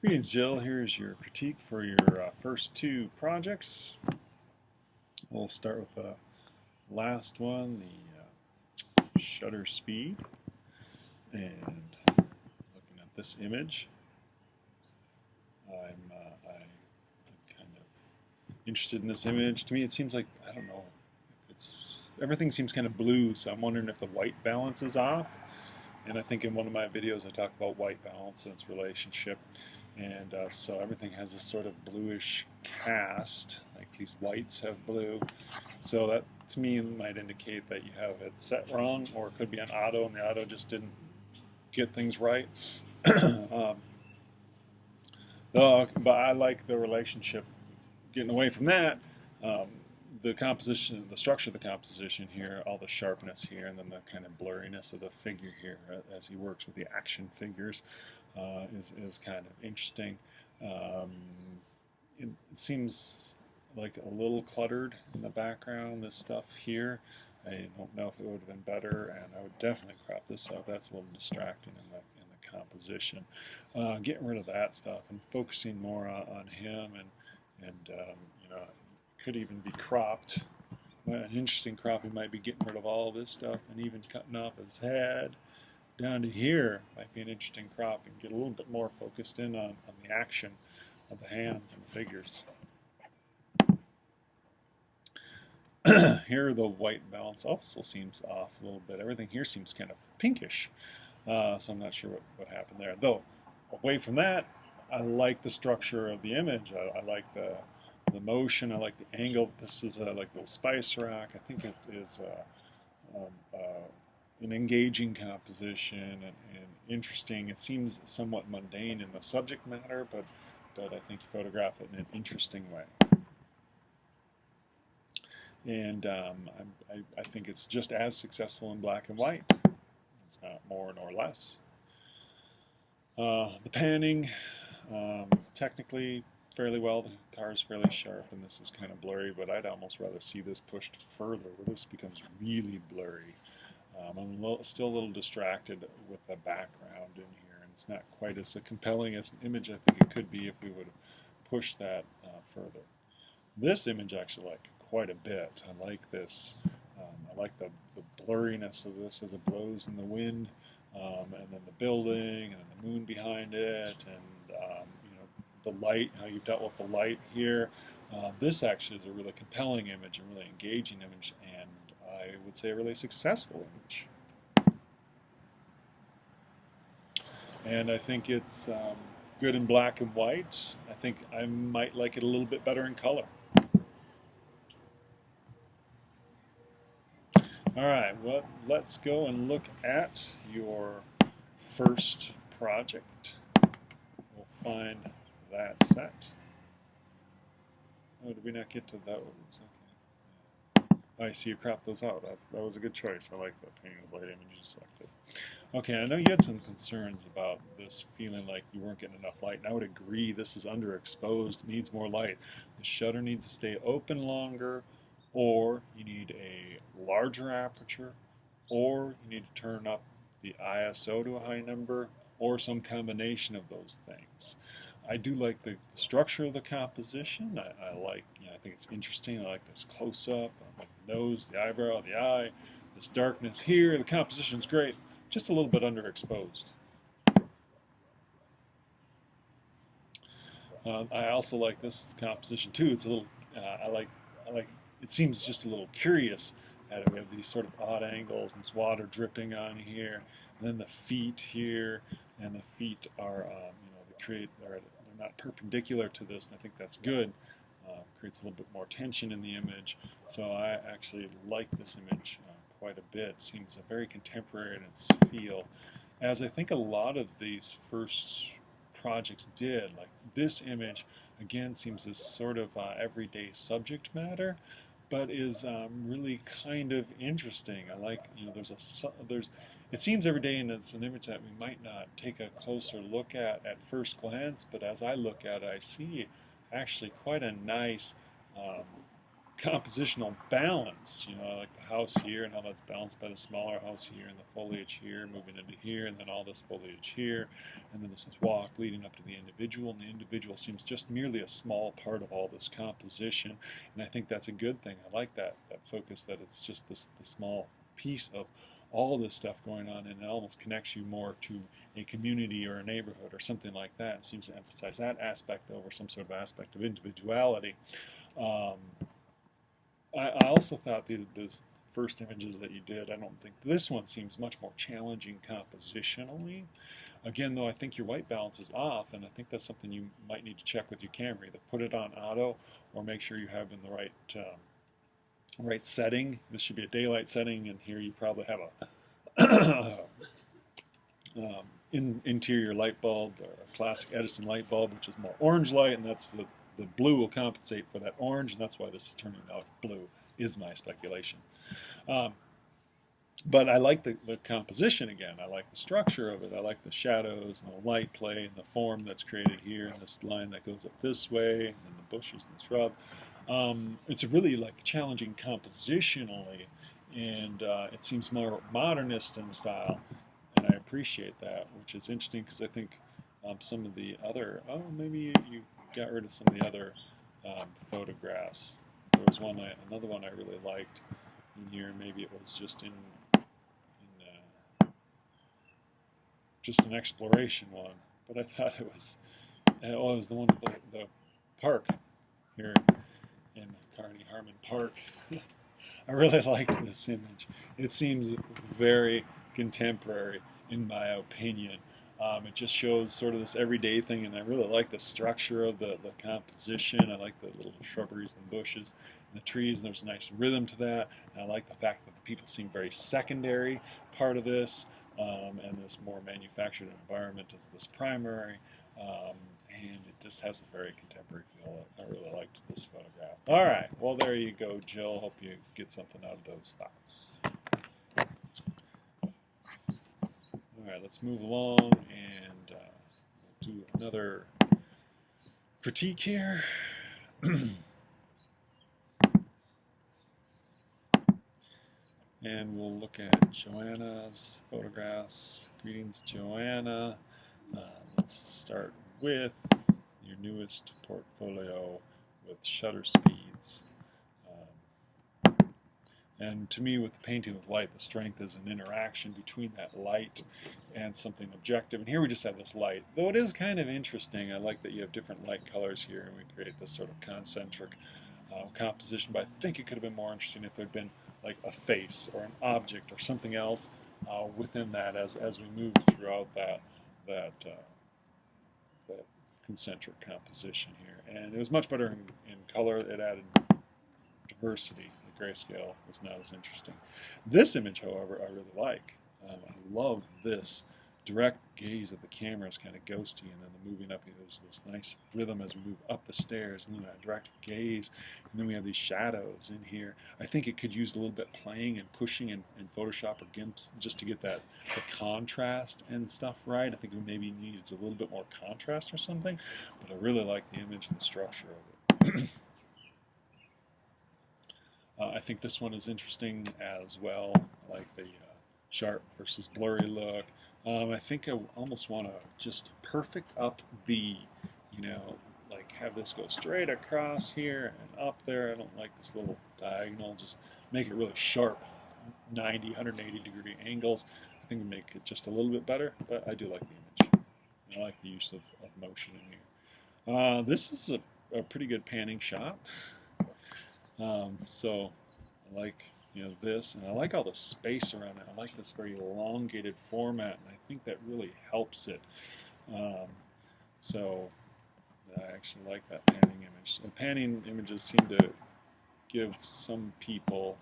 Greetings, Jill. Here's your critique for your first two projects. We'll start with the last one, the shutter speed. And looking at this image, I'm kind of interested in this image. To me, it seems like, I don't know, everything seems kind of blue, so I'm wondering if the white balance is off. And I think in one of my videos I talk about white balance and its relationship. And so everything has this sort of bluish cast, like these whites have blue. So that to me might indicate that you have it set wrong, or it could be on auto and the auto just didn't get things right. um, but I like the relationship. Getting away from that, um, the composition, the structure of the composition here, all the sharpness here, and then the kind of blurriness of the figure here as he works with the action figures is kind of interesting. Um, it seems like a little cluttered in the background, this stuff here. I don't know if it would have been better, and I would definitely crop this out. That's a little distracting in the composition. Getting rid of that stuff and focusing more on him, and you know, could even be cropped. An interesting crop, he might be getting rid of all this stuff and even cutting off his head down to here. Might be an interesting crop and get a little bit more focused in on the action of the hands and the figures. Here the white balance also seems off a little bit. Everything here seems kind of pinkish, so I'm not sure what happened there. Though, away from that, I like the structure of the image. I like the motion. I like the angle. This is like the spice rack. I think it is an engaging composition and interesting. It seems somewhat mundane in the subject matter, but I think you photograph it in an interesting way. And I think it's just as successful in black and white. It's not more nor less. The panning, technically fairly well. The car is fairly sharp, and this is kind of blurry, but I'd almost rather see this pushed further, where this becomes really blurry. I'm still a little distracted with the background in here, and it's not quite as compelling as an image I think it could be if we would have pushed that further. This image I actually like quite a bit. I like this. I like the blurriness of this as it blows in the wind, and then the building, and the moon behind it, and you know, the light, how you've dealt with the light here. This actually is a really compelling image, a really engaging image, and I would say a really successful image. And I think it's good in black and white. I think I might like it a little bit better in color. All right, well, let's go and look at your first project. We'll find that set. Oh, did we not get to those? Okay. Oh, I see you cropped those out. That was a good choice. I like the painting of light image you selected. Okay, I know you had some concerns about this feeling like you weren't getting enough light, and I would agree this is underexposed, needs more light. The shutter needs to stay open longer, or you need a larger aperture, or you need to turn up the ISO to a high number, or some combination of those things. I do like the structure of the composition. I like, I think it's interesting. I like this close-up. I like the nose, the eyebrow, the eye, this darkness here. The composition's great. Just a little bit underexposed. I also like this composition too. It's a little. I like. It seems just a little curious. We have these sort of odd angles, and this water dripping on here, and then the feet here, and the feet are, they're not perpendicular to this, and I think that's good. Creates a little bit more tension in the image. So I actually like this image quite a bit. It seems very contemporary in its feel, as I think a lot of these first projects did. Like this image, again, seems this sort of everyday subject matter, but is really kind of interesting. I like, it seems every day, and it's an image that we might not take a closer look at first glance, but as I look at it, I see actually quite a nice compositional balance. You know, I like the house here and how that's balanced by the smaller house here and the foliage here moving into here, and then all this foliage here, and then this walk leading up to the individual, and the individual seems just merely a small part of all this composition, and I think that's a good thing. I like that focus, that it's just the small piece of all this stuff going on, and it almost connects you more to a community or a neighborhood or something like that. It seems to emphasize that aspect over some sort of aspect of individuality. Um, I also thought those first images that you did, I don't think this one seems much more challenging compositionally. Again, though, I think your white balance is off, and I think that's something you might need to check with your camera. Either put it on auto or make sure you have in the right setting. This should be a daylight setting, and here you probably have a interior light bulb, or a classic Edison light bulb, which is more orange light, and that's the blue will compensate for that orange, and that's why this is turning out blue, is my speculation. But I like the composition again. I like the structure of it. I like the shadows and the light play and the form that's created here, and this line that goes up this way, and then the bushes and the shrub. It's a really like challenging compositionally, and it seems more modernist in style, and I appreciate that, which is interesting because I think some of the other, maybe you got rid of some of the other photographs. There was another one I really liked in here. Maybe it was just just an exploration one, but I thought it was the one at the park here in Carney Harmon Park. I really liked this image. It seems very contemporary, in my opinion. It just shows sort of this everyday thing, and I really like the structure of the composition. I like the little shrubberies and bushes and the trees, and there's a nice rhythm to that. And I like the fact that the people seem very secondary part of this, and this more manufactured environment is this primary. And it just has a very contemporary feel. I really liked this photograph. All right, well, there you go, Jill. Hope you get something out of those thoughts. All right, let's move along and do another critique here. And we'll look at Joanna's photographs. Greetings, Joanna. Let's start with your newest portfolio with shutter speeds. And to me, with the painting with light, the strength is an interaction between that light and something objective. And here we just have this light. Though it is kind of interesting, I like that you have different light colors here, and we create this sort of concentric composition. But I think it could have been more interesting if there'd been like a face or an object or something else within that as we move throughout that concentric composition here. And it was much better in color. It added diversity. Grayscale was not as interesting. This image, however, I really like. I love this direct gaze of the camera is kind of ghosty, and then the moving up, there's this nice rhythm as we move up the stairs, and then that direct gaze, and then we have these shadows in here. I think it could use a little bit playing and pushing in Photoshop or GIMPs just to get the contrast and stuff right. I think we maybe needs a little bit more contrast or something, but I really like the image and the structure of it. I think this one is interesting as well. I like the sharp versus blurry look. I think I almost want to just perfect up the, like have this go straight across here and up there. I don't like this little diagonal. Just make it really sharp, 90, 180 degree angles. I think we make it just a little bit better, but I do like the image. And I like the use of motion in here. This is a pretty good panning shot. So I like this, and I like all the space around it. I like this very elongated format, and I think that really helps it. So I actually like that panning image. So panning images seem to give some people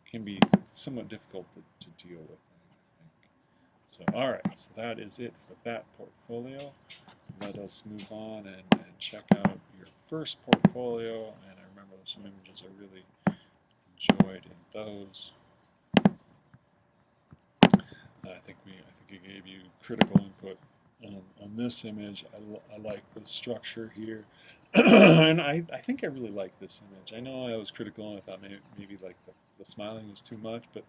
can be somewhat difficult to deal with, I think. So all right, so that is it for that portfolio. Let us move on and check out your first portfolio. And I remember some images I really enjoyed in those. I think I gave you critical input on this image. I like the structure here. And I think I really like this image. I know I was critical and I thought maybe like the smiling was too much, but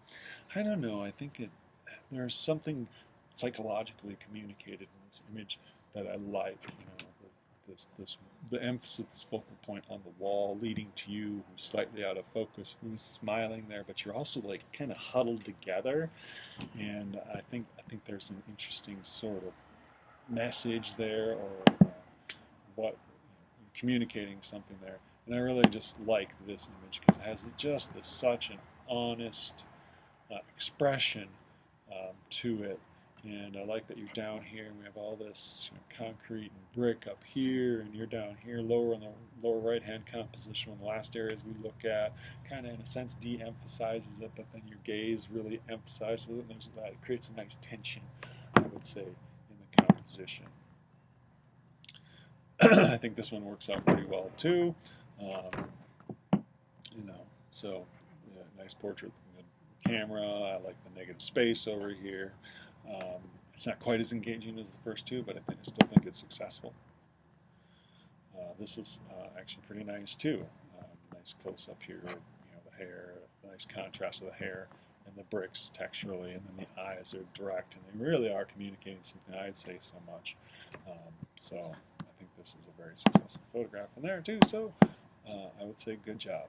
I don't know. I think there's something psychologically communicated in this image that I like. You know, the emphasis focal point on the wall leading to you who's slightly out of focus, who's smiling there, but you're also like kind of huddled together. And I think there's an interesting sort of message there, or what communicating something there. And I really just like this image because it has just such an honest expression to it. And I like that you're down here and we have all this concrete and brick up here, and you're down here lower in the lower right hand composition. One of the last areas we look at kind of in a sense de-emphasizes it, but then your gaze really emphasizes it, and it creates a nice tension, I would say, in the composition. I think this one works out pretty well too. You know, so yeah, nice portrait camera. I like the negative space over here. It's not quite as engaging as the first two, but I still think it's successful. This is actually pretty nice too. Nice close up here. You know, the hair, nice contrast of the hair and the bricks texturally, and then the eyes are direct, and they really are communicating something I'd say so much. So I think this is a very successful photograph in there too. So I would say good job.